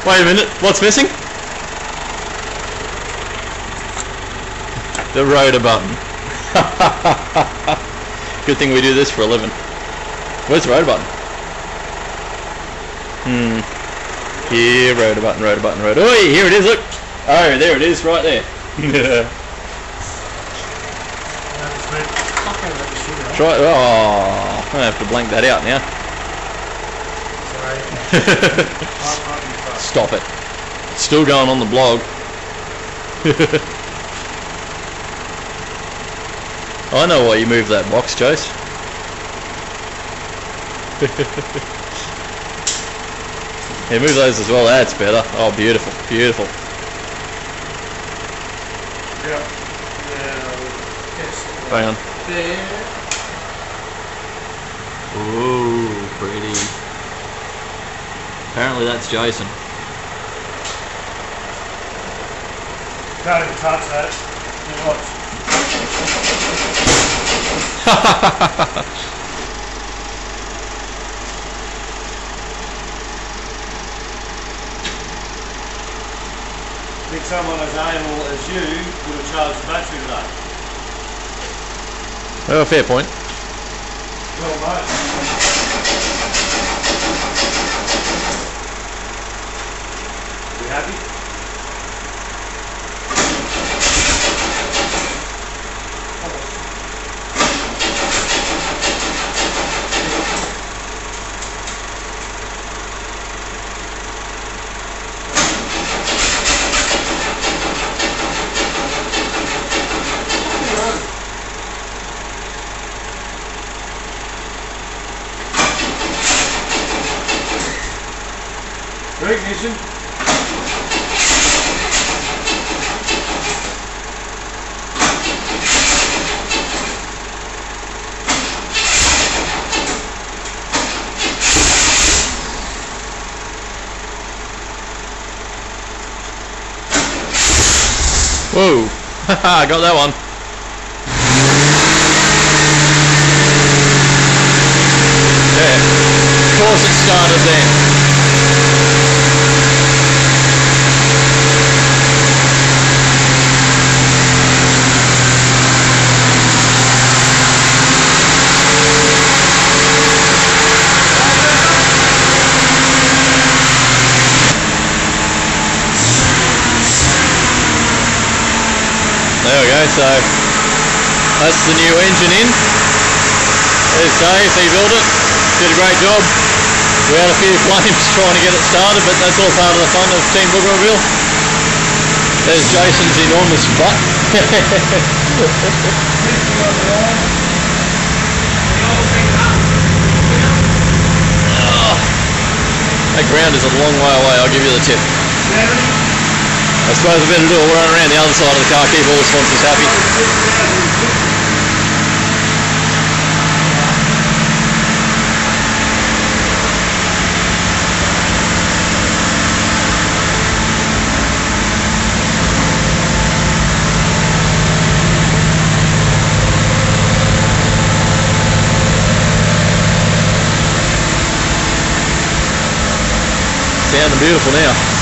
Wait a minute, what's missing? The rotor button. Good thing we do this for a living. Where's the rotor button? Here, rotor button, rotor button, rotor. Oh, here it is, look! Oh, there it is, right there. Try. Oh, I have to blank that out now. Stop it. It's still going on the blog. I know why you moved that box, Chase. Yeah, move those as well. That's better. Oh, beautiful, beautiful. Yeah. Hang on. There. Ooh, pretty. Apparently that's Jason. Can't even touch that. I think someone as anal as you would have charged the battery today. Oh, fair point. Well, mate. You happy? Recognition. Whoa! Haha, got that one. Yeah. Of course it started then. There we go, so that's the new engine in. There's Dave, he built it, did a great job. We had a few flames trying to get it started, but that's all part of the fun of Team Booger Mobile. There's Jason's enormous butt. Oh, that ground is a long way away, I'll give you the tip. I suppose I better do a run around the other side of the car, keep all the sponsors happy. Sounding beautiful now.